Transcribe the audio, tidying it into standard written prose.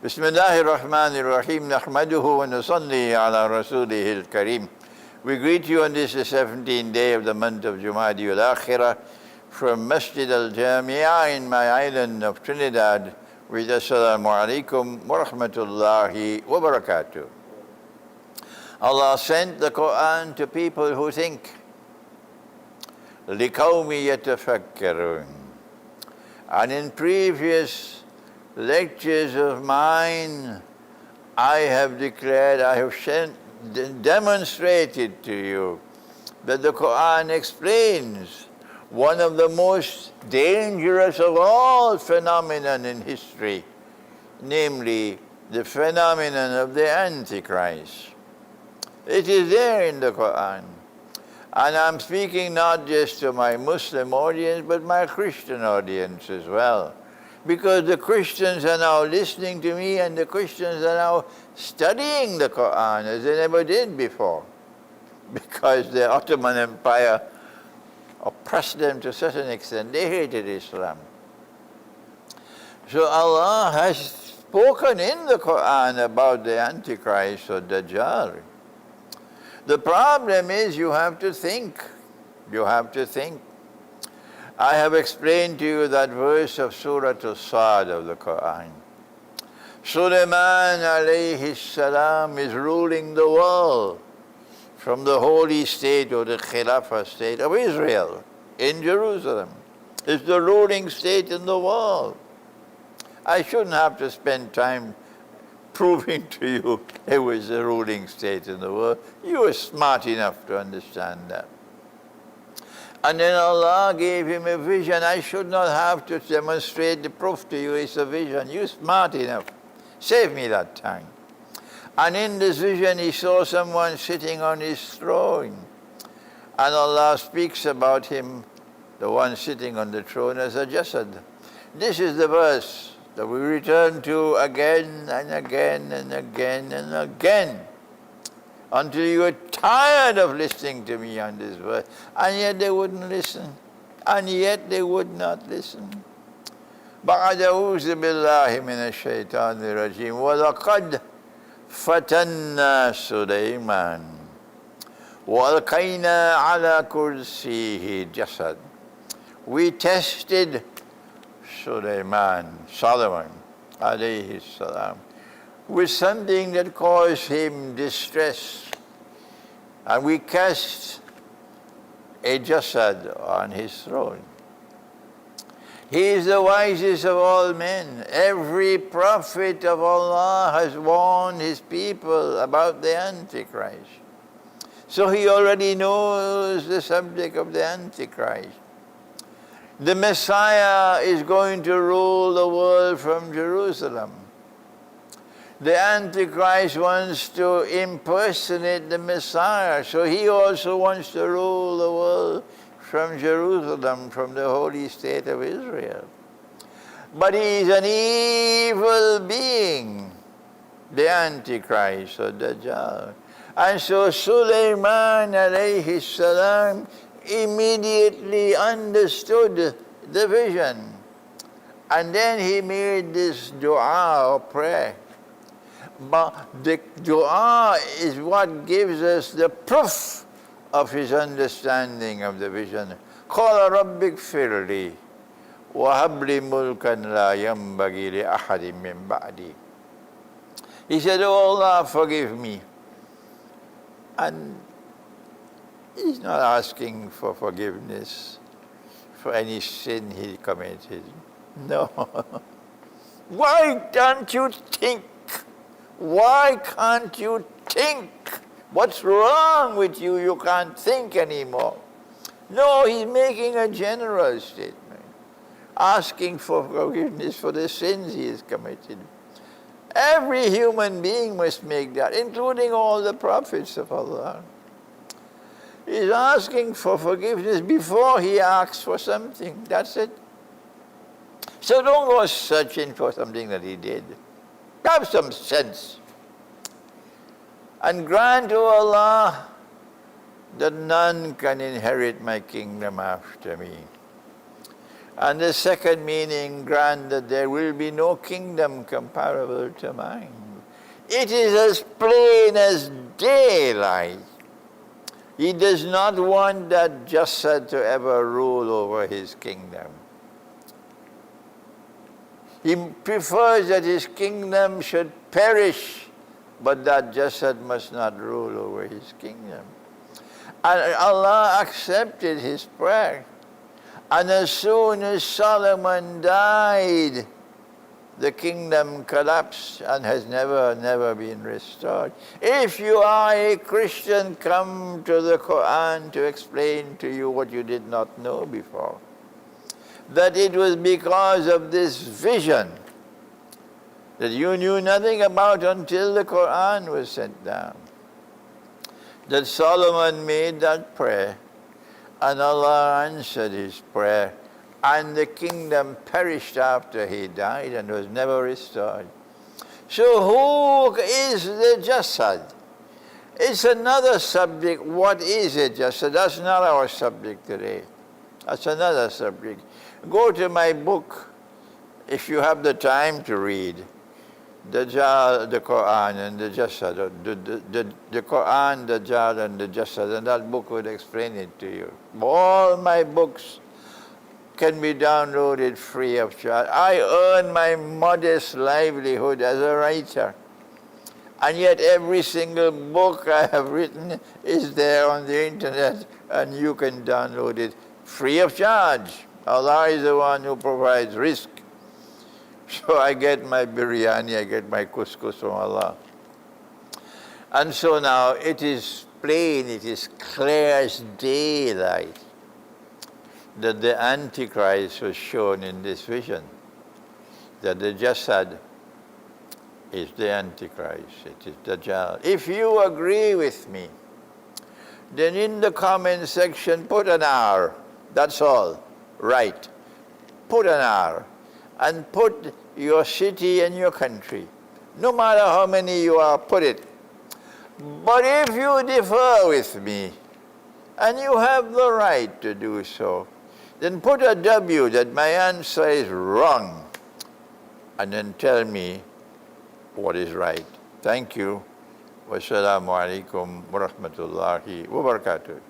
بسم الله الرحمن الرحيم نحمده ونصلي على رسوله الكريم. We greet you on this the 17th day of the month of Jumadi al-Akhirah from Masjid al-Jamia in my island of Trinidad with Assalamu alaikum wa rahmatullahi wa barakatuh. Allah sent the Quran to people who think. لِقَوْمِ يَتَفَكَّرُونَ. And in previous lectures of mine, I have declared, I have demonstrated to you that the Quran explains one of the most dangerous of all phenomena in history, namely the phenomenon of the Antichrist. It is there in the Quran. And I'm speaking not just to my Muslim audience, but my Christian audience as well. Because the Christians are now listening to me and the Christians are now studying the Quran as they never did before. Because the Ottoman Empire oppressed them to such an extent, they hated Islam. So Allah has spoken in the Quran about the Antichrist or Daджал. The problem is you have to think. You have to think. I have explained to you that verse of Surah Al-Sad of the Quran. Solomon alayhi salam is ruling the world from the holy state or the Khilafah state of Israel in Jerusalem. It's the ruling state in the world. I shouldn't have to spend time proving to you it was the ruling state in the world. You are smart enough to understand that. And then Allah gave him a vision. I should not have to demonstrate the proof to you. It's a vision. You're smart enough. Save me that time. And in this vision, he saw someone sitting on his throne. And Allah speaks about him, the one sitting on the throne, as a jasad. This is the verse that we return to again and again and again and again, until you are tired of listening to me on this verse. And yet they wouldn't listen. And yet they would not listen. بعد أعوذ بالله من الشيطان الرجيم ولقد فتنا سليمان وألقينا على كرسيه جسد. We tested Solomon, alayhi salam, with something that caused him distress. And we cast a jasad on his throne. He is the wisest of all men. Every prophet of Allah has warned his people about the Antichrist. So he already knows the subject of the Antichrist. The Messiah is going to rule the world from Jerusalem. The Antichrist wants to impersonate the Messiah, so he also wants to rule the world from Jerusalem, from the holy state of Israel. But he is an evil being, the Antichrist or Daджал. And so Sulaiman alayhi salam immediately understood the vision. And then he made this dua or prayer. But the dua is what gives us the proof of his understanding of the vision. قَالَ رَبِّ اغْفِرْ لِي وَهَبْ لِي مُلْكًا لَا يَنْبَغِي لِأَحَدٍ مِّن بَعْدِي. He said, "Oh Allah, forgive me." And he's not asking for forgiveness for any sin he committed. No. Why don't you think? Why can't you think? What's wrong with you? You can't think anymore. No, he's making a general statement, asking for forgiveness for the sins he has committed. Every human being must make that, including all the prophets of Allah. He's asking for forgiveness before he asks for something. That's it. So don't go searching for something that he did. Have some sense. And grant, O Allah, that none can inherit my kingdom after me. And the second meaning, grant that there will be no kingdom comparable to mine. It is as plain as daylight. He does not want that jasad to ever rule over his kingdom. He prefers that his kingdom should perish, but that jasad must not rule over his kingdom. And Allah accepted his prayer. And as soon as Solomon died, the kingdom collapsed and has never been restored. If you are a Christian, come to the Quran to explain to you what you did not know before. That it was because of this vision that you knew nothing about until the Quran was sent down, that Solomon made that prayer, and Allah answered his prayer, and the kingdom perished after he died and was never restored. So who is the jasad? It's another subject. What is a jasad? That's not our subject today. That's another subject. Go to my book, if you have the time to read, Daджал, the Quran and the jasad, the Quran, the Daджal and the jasad, and that book would explain it to you. All my books can be downloaded free of charge. I earn my modest livelihood as a writer, and yet every single book I have written is there on the internet, and you can download it free of charge. Allah is the one who provides risk. So I get my biryani, I get my couscous from Allah. And so now it is plain, it is clear as daylight that the Antichrist was shown in this vision, that the jasad is the Antichrist, it is Daджal. If you agree with me, then in the comment section put an R, that's all, right. Put an R, and put your city and your country. No matter how many you are, put it. But if you differ with me, and you have the right to do so, then put a W that my answer is wrong, and then tell me what is right. Thank you. Wassalamu alaikum wa rahmatullahi wa barakatuh.